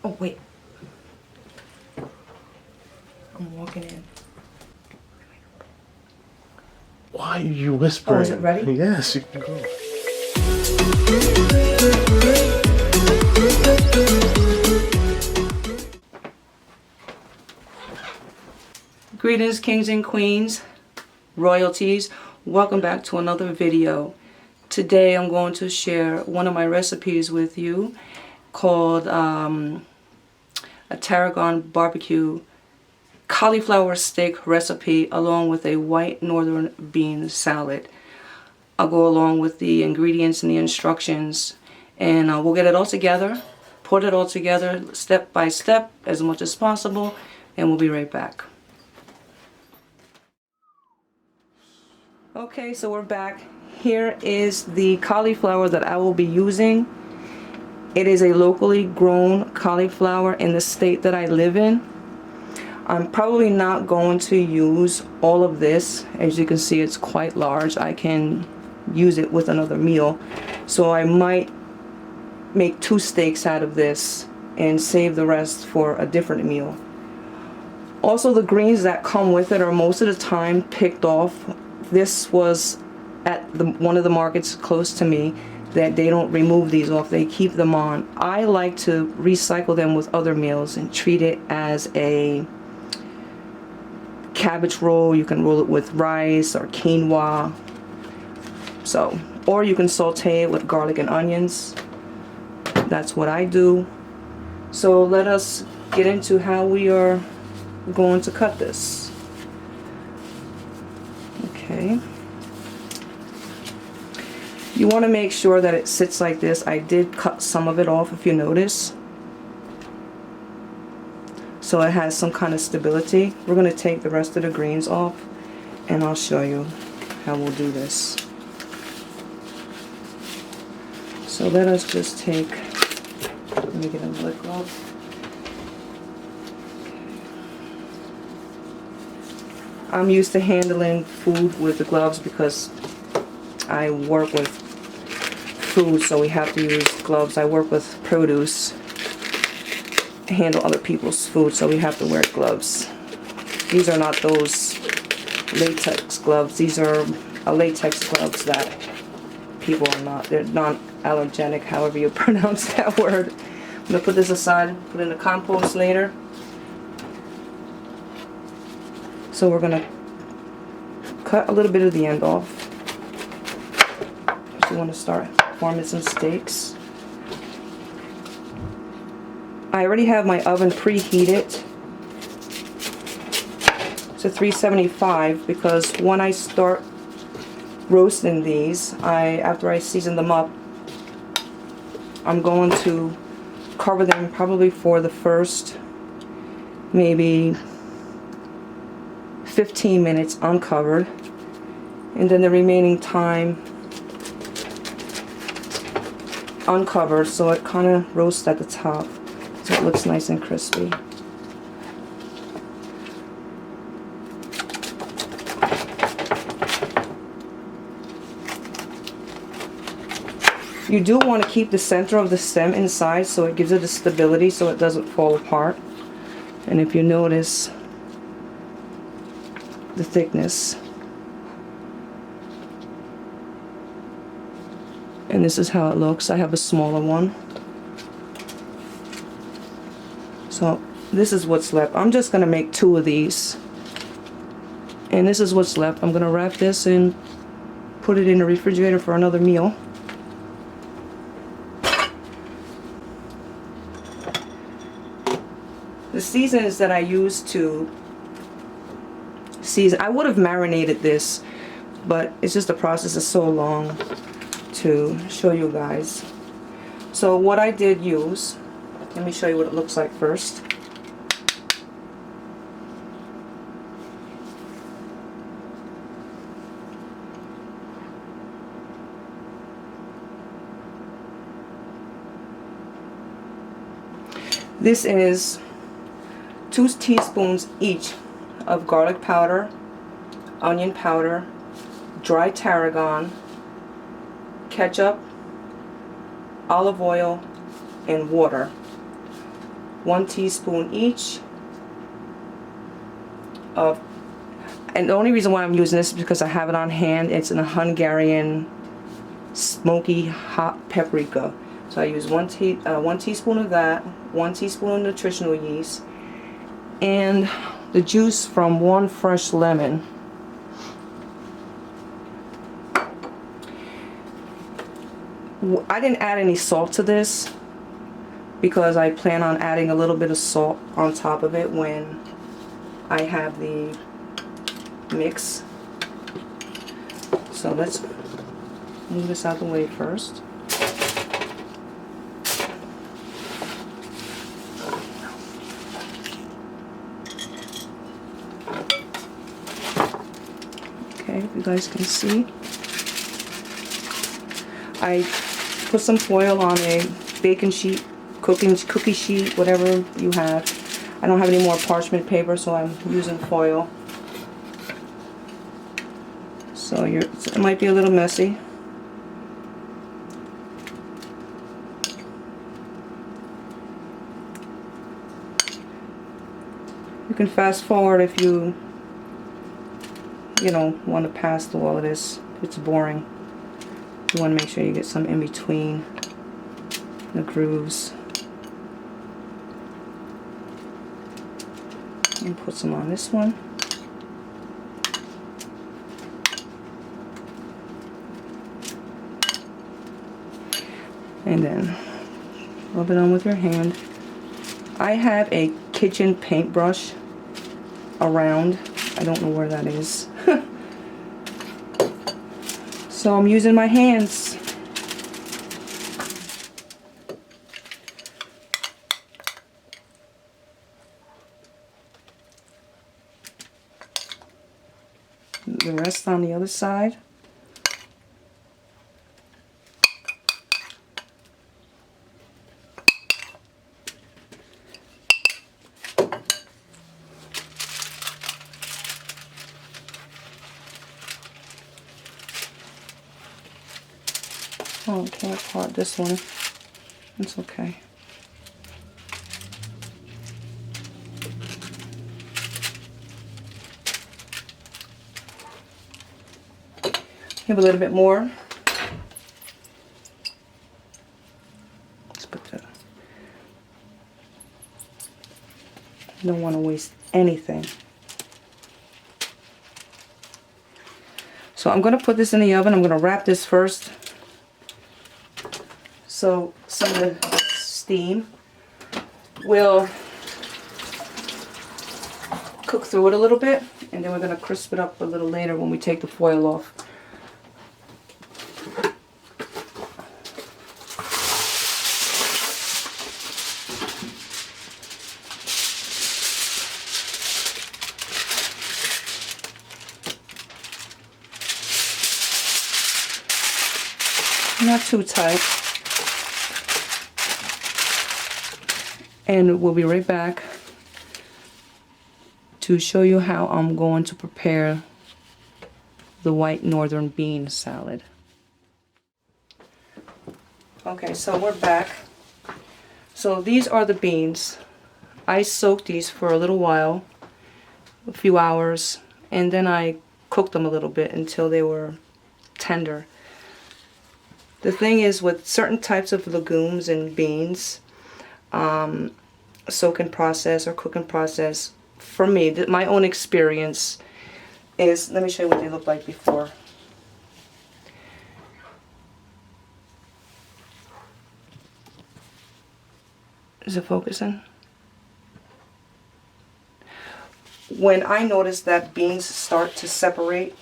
Oh, wait. I'm walking in. Why are you whispering? Oh, is it ready? Yes, you can go. Greetings, kings and queens, royalties. Welcome back to another video. Today I'm going to share one of my recipes with you called a tarragon barbecue cauliflower steak recipe along with a white northern bean salad. I'll go along with the ingredients and the instructions, and we'll get it all together, put it all together step by step as much as possible, and we'll be right back. Okay, so we're back. Here is the cauliflower that I will be using. It is a locally grown cauliflower in the state that I live in. I'm probably not going to use all of this. As you can see, it's quite large. I can use it with another meal. So I might make 2 steaks out of this and save the rest for a different meal. Also, the greens that come with it are most of the time picked off. This was at one of the markets close to me that they don't remove these off, they keep them on. I like to recycle them with other meals and treat it as a cabbage roll. You can roll it with rice or quinoa. So, or you can saute it with garlic and onions. That's what I do. So let us get into how we are going to cut this. Okay. You want to make sure that it sits like this. I did cut some of it off, if you notice, so it has some kind of stability. We're going to take the rest of the greens off and I'll show you how we'll do this. So let us just take, let me get another glove. I'm used to handling food with the gloves because I work with food, so we have to use gloves. I work with produce, handle other people's food, so we have to wear gloves. These are not those latex gloves. These are latex gloves that people are not, they're non-allergenic, however you pronounce that word. I'm going to put this aside, put it in the compost later. So we're going to cut a little bit of the end off. So we want to start forming some steaks. I already have my oven preheated to 375 because when I start roasting these, after I season them up, I'm going to cover them probably for the first maybe 15 minutes uncovered, and then the remaining time uncovered, so it kind of roasts at the top so it looks nice and crispy. You do want to keep the center of the stem inside so it gives it a stability so it doesn't fall apart. And if you notice the thickness, and this is how it looks. I have a smaller one, so this is what's left. I'm just gonna make 2 of these, and this is what's left. I'm gonna wrap this and put it in the refrigerator for another meal. The seasons that I use to season, I would have marinated this, but it's just the process is so long to show you guys. So what I did use, let me show you what it looks like first. This is 2 teaspoons each of garlic powder, onion powder, dry tarragon, ketchup, olive oil, and water. 1 teaspoon each of, and the only reason why I'm using this is because I have it on hand. It's a Hungarian smoky hot paprika. So I use 1 teaspoon of that, 1 teaspoon of nutritional yeast, and the juice from 1 fresh lemon. I didn't add any salt to this because I plan on adding a little bit of salt on top of it when I have the mix. So let's move this out of the way first. Okay, if you guys can see, I put some foil on a baking sheet, cookie sheet, whatever you have. I don't have any more parchment paper, so I'm using foil. So it might be a little messy. You can fast forward if you want to pass through all of this. It's boring. You want to make sure you get some in between the grooves. And put some on this one. And then rub it on with your hand. I have a kitchen paintbrush around. I don't know where that is. So I'm using my hands. The rest on the other side. Oh, I can't part this one. It's okay. Give a little bit more. Let's put that. You don't want to waste anything. So I'm going to put this in the oven. I'm going to wrap this first. So some of the steam will cook through it a little bit, and then we're going to crisp it up a little later when we take the foil off. Not too tight. And we'll be right back to show you how I'm going to prepare the white northern bean salad. Okay, so we're back. So these are the beans. I soaked these for a little while, a few hours, and then I cooked them a little bit until they were tender. The thing is, with certain types of legumes and beans, soak and process or cook and process, for me, my own experience is, let me show you what they look like before. Is it focusing? When I notice that beans start to separate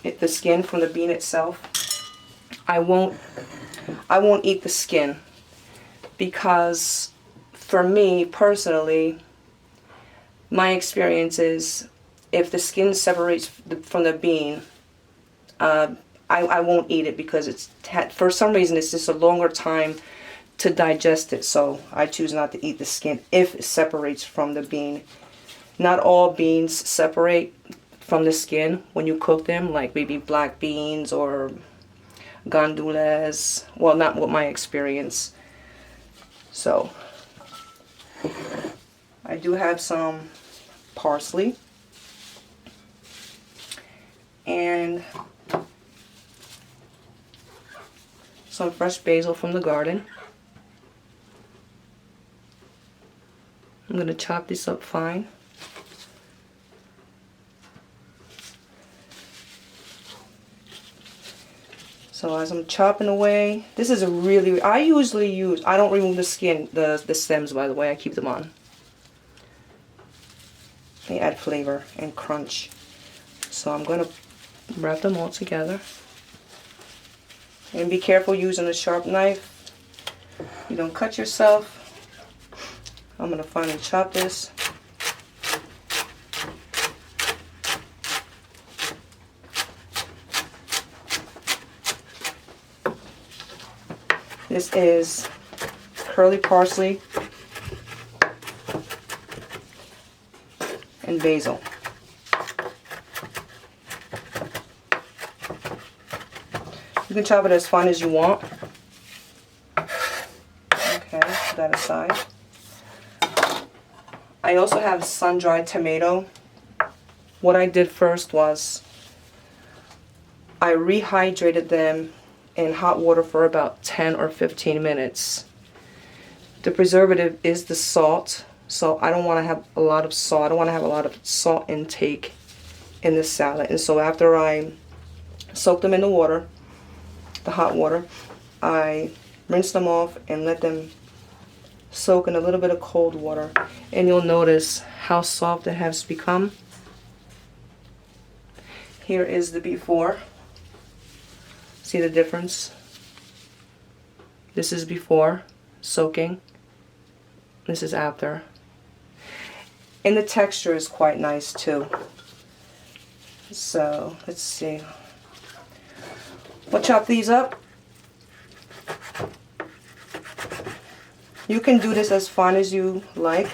the skin from the bean itself, I won't eat the skin, because for me personally, my experience is if the skin separates from the bean, I won't eat it, because it's for some reason it's just a longer time to digest it. So I choose not to eat the skin if it separates from the bean. Not all beans separate from the skin when you cook them, like maybe black beans or gandules. Well, not with my experience. So I do have some parsley and some fresh basil from the garden. I'm going to chop this up fine. So as I'm chopping away, this is a really, I don't remove the skin, the stems, by the way, I keep them on. They add flavor and crunch. So I'm going to wrap them all together. And be careful using a sharp knife. You don't cut yourself. I'm going to finally chop this. This is curly parsley and basil. You can chop it as fine as you want. Okay, put that aside. I also have sun-dried tomato. What I did first was I rehydrated them in hot water for about 10 or 15 minutes. The preservative is the salt, so I don't want to have a lot of salt. I don't want to have a lot of salt intake in this salad. And so after I soak them in the water, the hot water, I rinse them off and let them soak in a little bit of cold water. And you'll notice how soft it has become. Here is the before. See the difference? This is before soaking. This is after. And the texture is quite nice too. So let's see. We'll chop these up. You can do this as fine as you like.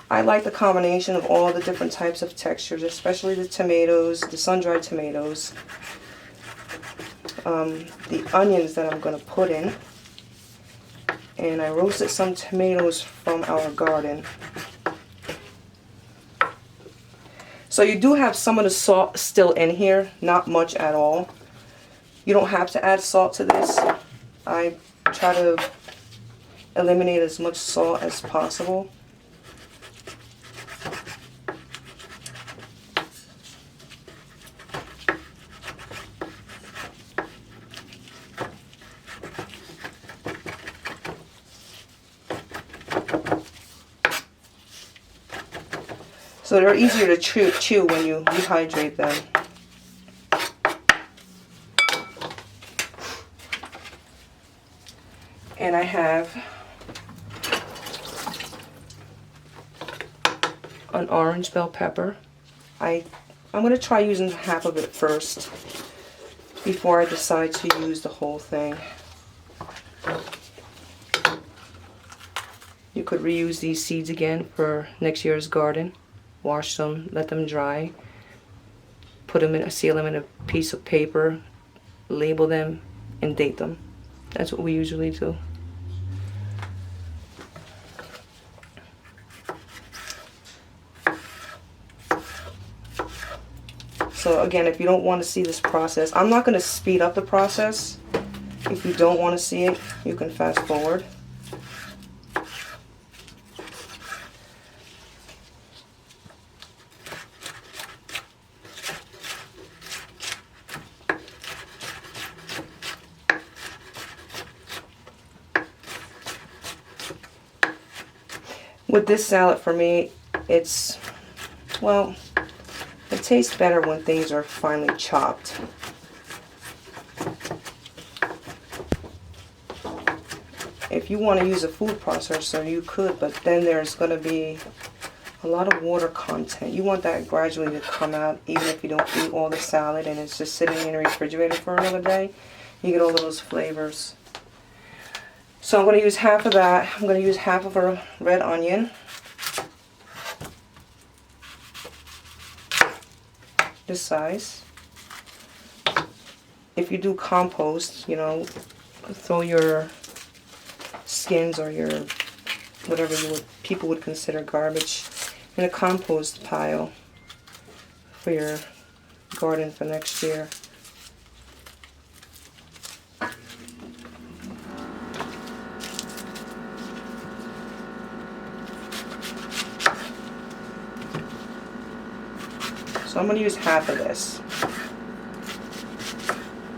I like the combination of all the different types of textures, especially the tomatoes, the sun-dried tomatoes. The onions that I'm going to put in, and I roasted some tomatoes from our garden. So you do have some of the salt still in here, not much at all. You don't have to add salt to this. I try to eliminate as much salt as possible. So they're easier to chew when you rehydrate them. And I have an orange bell pepper. I'm going to try using half of it first before I decide to use the whole thing. You could reuse these seeds again for next year's garden. Wash them, let them dry, put them in, seal them in a piece of paper, label them, and date them. That's what we usually do. So again, if you don't want to see this process, I'm not going to speed up the process. If you don't want to see it, you can fast forward. With this salad, for me, it's, well, it tastes better when things are finely chopped. If you want to use a food processor, you could, but then there's going to be a lot of water content. You want that gradually to come out, even if you don't eat all the salad and it's just sitting in the refrigerator for another day. You get all of those flavors. So I'm going to use half of that. I'm going to use half of a red onion. This size. If you do compost, you know, throw your skins or your whatever people would consider garbage, in a compost pile for your garden for next year. So I'm going to use half of this.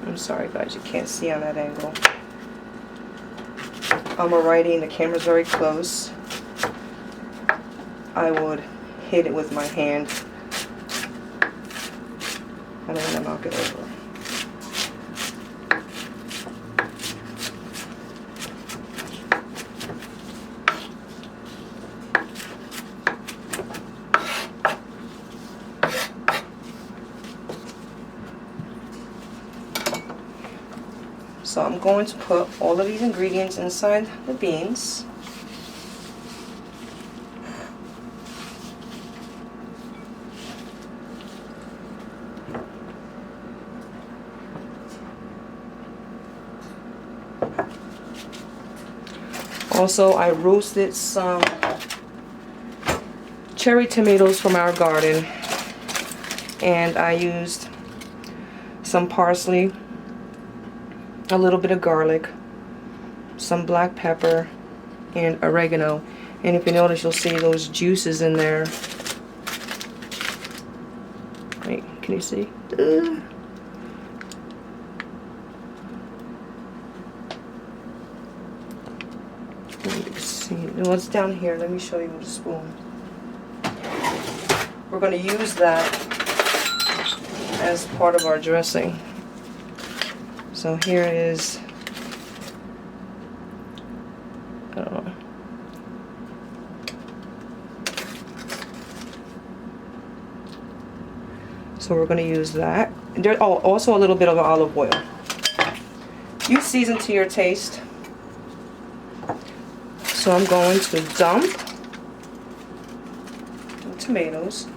I'm sorry guys, you can't see on that angle. I'm alrighty, and the camera's very close. I would hit it with my hand and I'm going to knock it over. So I'm going to put all of these ingredients inside the beans. Also, I roasted some cherry tomatoes from our garden, and I used some parsley, a little bit of garlic, some black pepper, and oregano. And if you notice, you'll see those juices in there. Wait, can you see? Let me see. No, it's down here. Let me show you with a spoon. We're going to use that as part of our dressing. So here is, I don't know. So we're going to use that. There, oh, also a little bit of olive oil. You season to your taste. So I'm going to dump the tomatoes.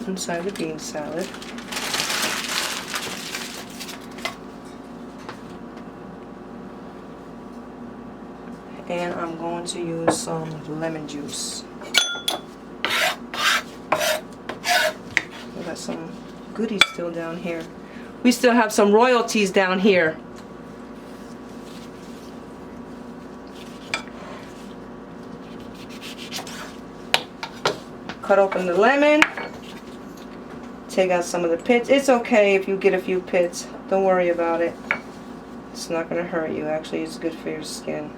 Inside the bean salad. And I'm going to use some lemon juice. We got some goodies still down here. We still have some royalties down here. Cut open the lemon. Take out some of the pits. It's okay if you get a few pits. Don't worry about it. It's not going to hurt you. Actually, it's good for your skin.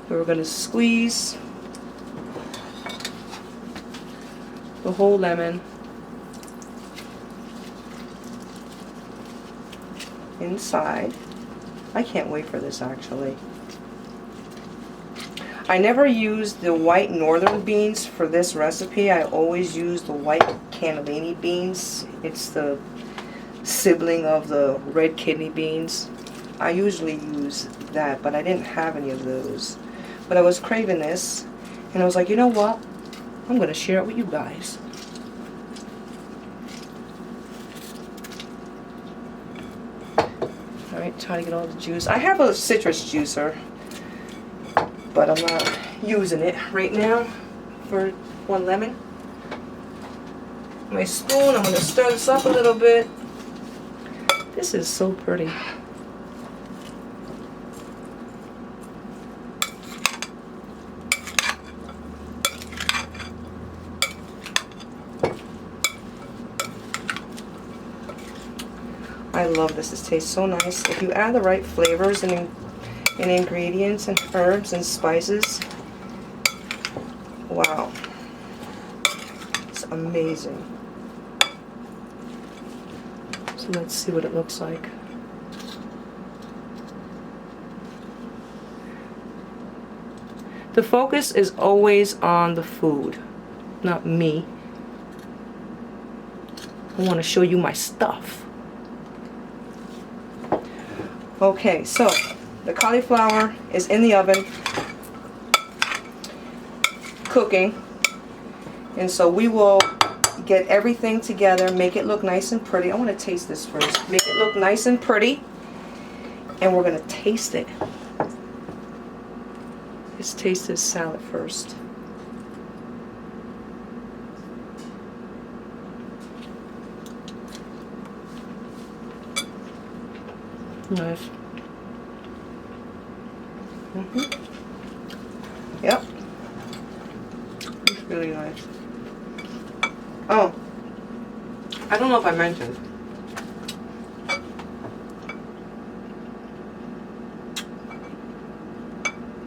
We're going to squeeze the whole lemon inside. I can't wait for this actually. I never used the white northern beans for this recipe. I always use the white cannellini beans. It's the sibling of the red kidney beans. I usually use that, but I didn't have any of those. But I was craving this, and I was like, you know what? I'm going to share it with you guys. Alright, try to get all the juice. I have a citrus juicer, but I'm not using it right now for one lemon. My spoon, I'm going to stir this up a little bit. This is so pretty. I love this. This tastes so nice. If you add the right flavors and ingredients and herbs and spices, wow, it's amazing. So let's see what it looks like. The focus is always on the food, not me. I want to show you my stuff. Okay, so the cauliflower is in the oven cooking, and so we will get everything together, make it look nice and pretty. I want to taste this first. Make it look nice and pretty. And we're going to taste it. Let's taste this salad first. Nice. Yep. It's really nice. Oh, I don't know if I mentioned.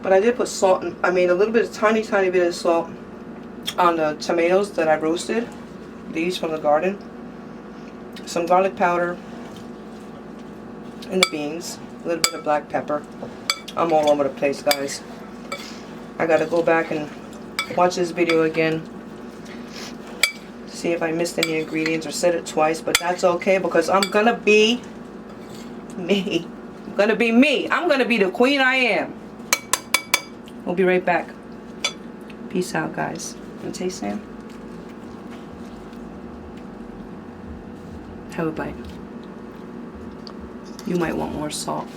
But I did put salt, I made a little bit, tiny bit of salt on the tomatoes that I roasted. These from the garden. Some garlic powder. And the beans. A little bit of black pepper. I'm all over the place, guys. I gotta go back and watch this video again. See if I missed any ingredients or said it twice. But that's okay because I'm gonna be me. I'm gonna be me. I'm gonna be the queen I am. We'll be right back. Peace out, guys. Want to taste, Sam? Have a bite. You might want more salt.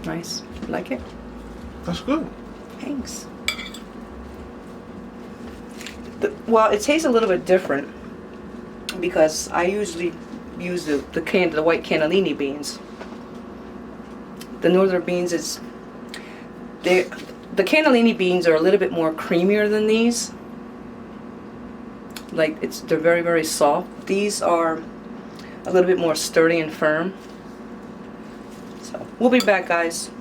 Nice. You like it? That's good. Thanks. Well, it tastes a little bit different because I usually use the white cannellini beans. The northern beans is the cannellini beans are a little bit more creamier than these. Like they're very, very soft. These are a little bit more sturdy and firm. So we'll be back, guys.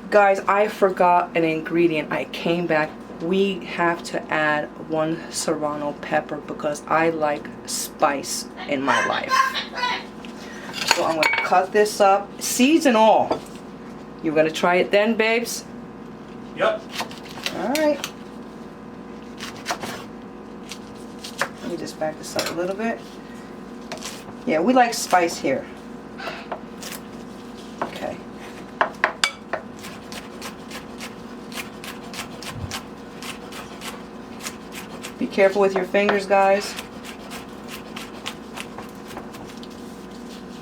Guys, I forgot an ingredient. I came back. We have to add 1 serrano pepper because I like spice in my life. So I'm going to cut this up, seeds and all. You're going to try it then, babes? Yep. Alright. Let me just back this up a little bit. Yeah, we like spice here. Okay. Be careful with your fingers, guys.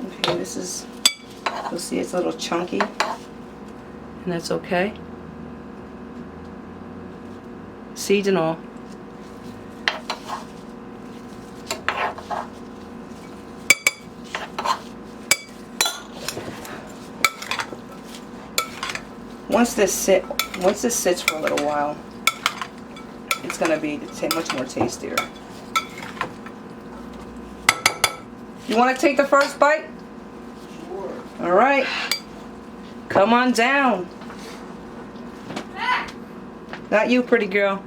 Okay, this is, you'll see it's a little chunky. And that's okay. Seeds and all. Once this sits for a little while, it's gonna be much more tastier. You want to take the first bite? Sure. All right. Come on down. Not you, pretty girl.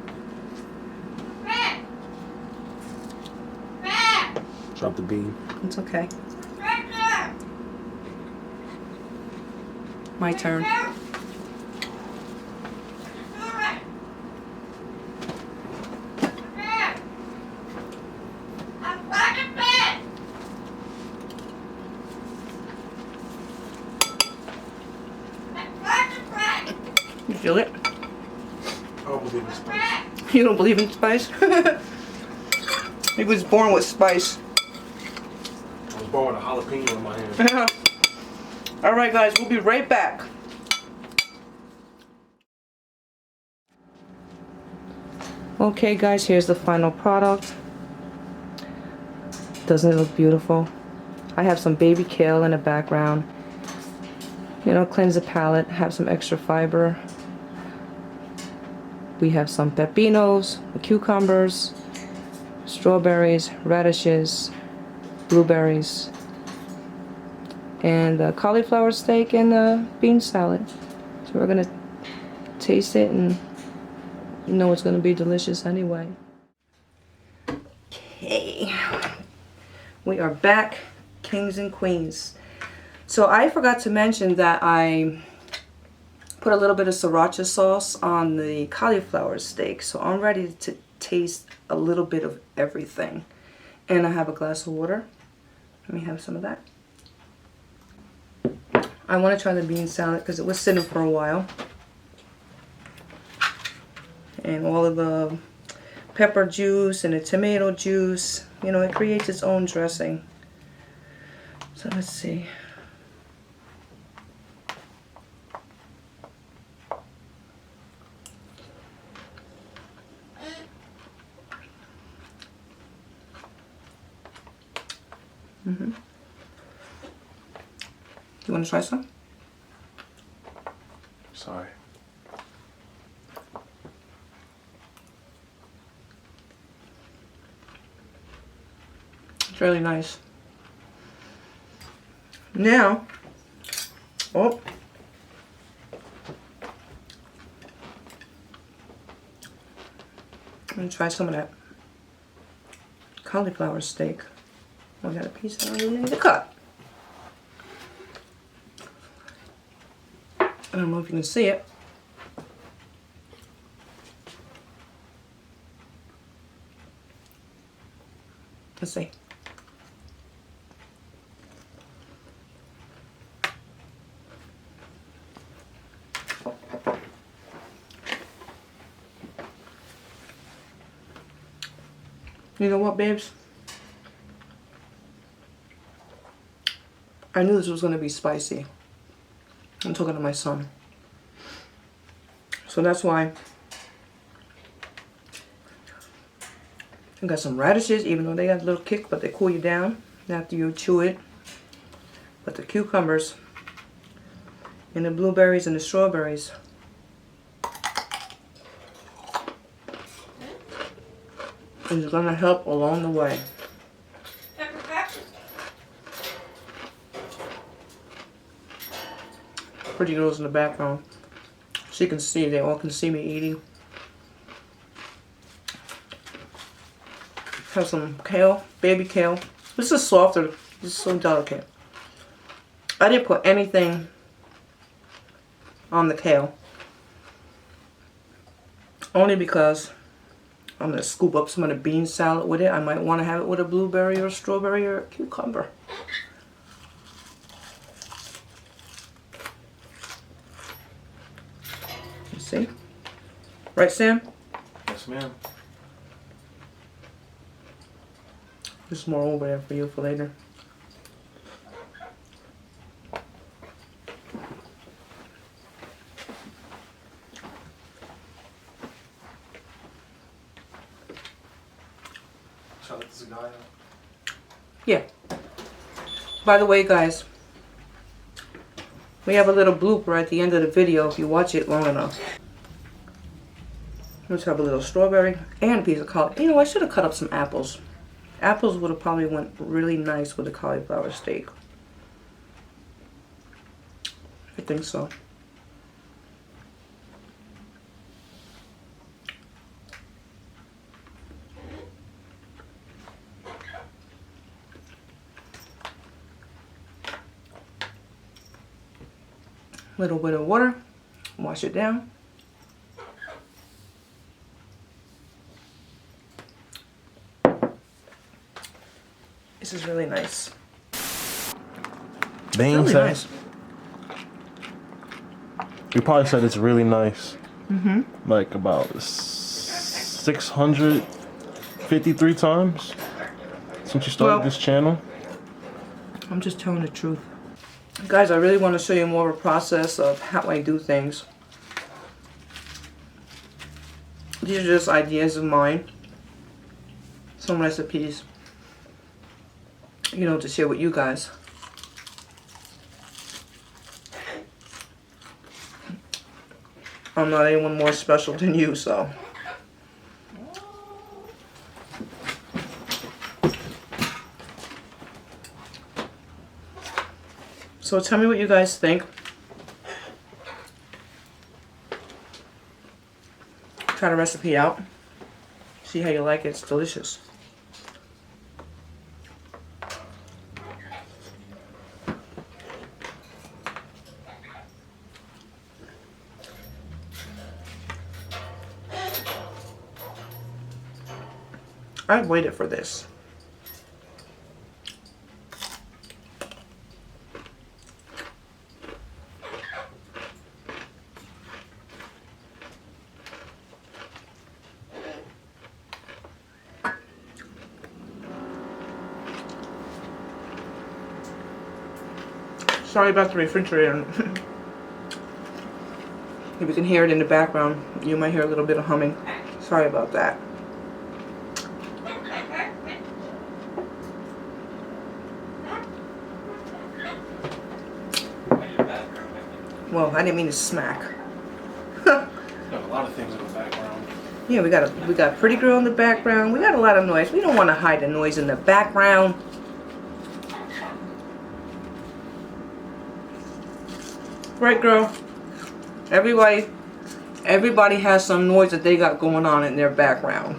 Drop the bean. It's okay. My turn. You feel it? I don't believe in spice. You don't believe in spice? He was born with spice. I was born with a jalapeno in my hand. Alright guys, we'll be right back. Okay guys, here's the final product. Doesn't it look beautiful? I have some baby kale in the background. You know, cleanse the palate, have some extra fiber. We have some pepinos, cucumbers, strawberries, radishes, blueberries, and the cauliflower steak and the bean salad. So we're gonna taste it, and you know it's gonna be delicious anyway. Okay, we are back, kings and queens. So I forgot to mention that I put a little bit of sriracha sauce on the cauliflower steak, so I'm ready to taste a little bit of everything. And I have a glass of water. Let me have some of that. I want to try the bean salad because it was sitting for a while. And all of the pepper juice and the tomato juice. You know, it creates its own dressing. So let's see. You want to try some? Sorry. It's really nice. Now, oh, I'm gonna try some of that cauliflower steak. I got a piece I don't even need to cut. I don't know if you can see it. Let's see. You know what, babes? I knew this was going to be spicy. I'm talking to my son. So that's why I got some radishes, even though they got a little kick, but they cool you down after you chew it. But the cucumbers and the blueberries and the strawberries is going to help along the way. Pretty girls in the background. So you can see, they all can see me eating. Have some kale, baby kale. This is softer. This is so delicate. I didn't put anything on the kale. Only because I'm going to scoop up some of the bean salad with it. I might want to have it with a blueberry or a strawberry or a cucumber. You see? Right, Sam? Yes, ma'am. There's more over there for you for later. Should I let this guy out? Yeah. By the way, guys, we have a little blooper at the end of the video if you watch it long enough. Let's have a little strawberry and a piece of cauliflower. You know, I should have cut up some apples. Apples would have probably went really nice with the cauliflower steak. I think so. Little bit of water, wash it down. This is really nice. Beans, Really nice. You probably said it's really nice. Like about 653 times since you started this channel. I'm just telling the truth. Guys, I really want to show you more of a process of how I do things. These are just ideas of mine. Some recipes. You know, to share with you guys. I'm not anyone more special than you, so. So tell me what you guys think. Try the recipe out. See how you like it. It's delicious. I waited for this. Sorry about the refrigerator. If you can hear it in the background, you might hear a little bit of humming. Sorry about that. Well, I didn't mean to smack. Got a lot of things in the background. Yeah, we got pretty girl in the background. We got a lot of noise. We don't want to hide the noise in the background. Right, girl? Everybody has some noise that they got going on in their background.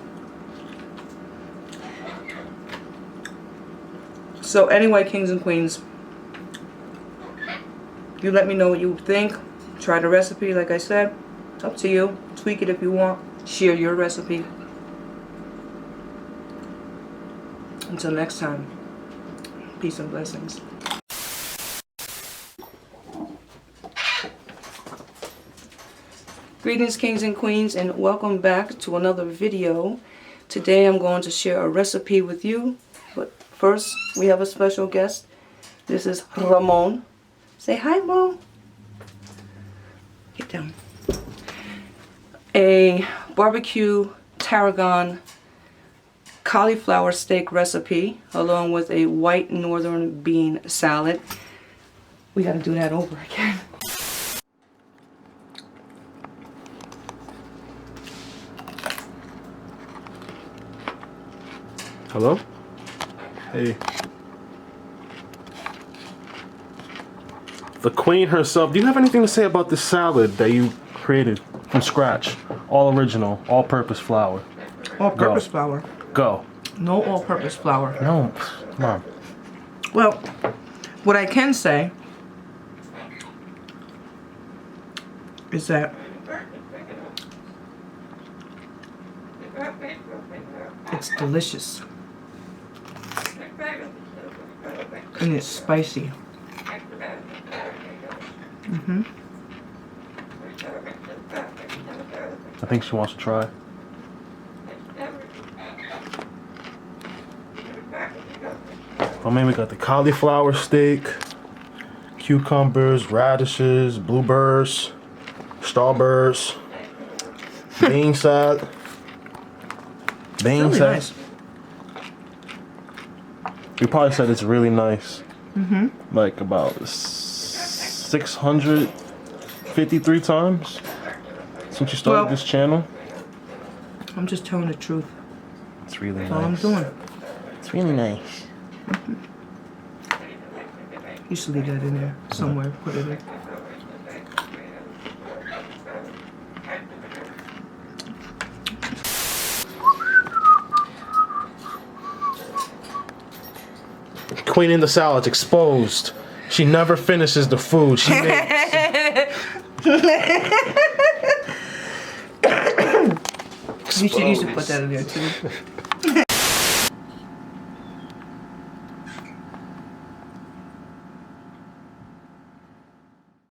So anyway, kings and queens, you let me know what you think. Try the recipe, like I said. It's up to you. Tweak it if you want. Share your recipe. Until next time, peace and blessings. Greetings, kings and queens, and welcome back to another video. Today I'm going to share a recipe with you, but first we have a special guest. This is Ramon. Say hi, Mo. Get down. A barbecue tarragon cauliflower steak recipe, along with a white northern bean salad. We got to do that over again. Hello? Hey. The queen herself, do you have anything to say about this salad that you created from scratch? All original, all-purpose flour. All-purpose flour. Go. No all-purpose flour. No, come on. Well, what I can say is that it's delicious. And it's spicy. I think she wants to try. I mean, we got the cauliflower steak, cucumbers, radishes, bluebirds, strawberries, bean salad. Really nice. You probably said it's really nice. Like about 653 times since you started this channel. I'm just telling the truth. It's really That's all I'm nice. doing. It's really nice. You should leave that in there somewhere. Put it in. QueeningDaSalads exposed. She never finishes the food she makes. You should put that in there too.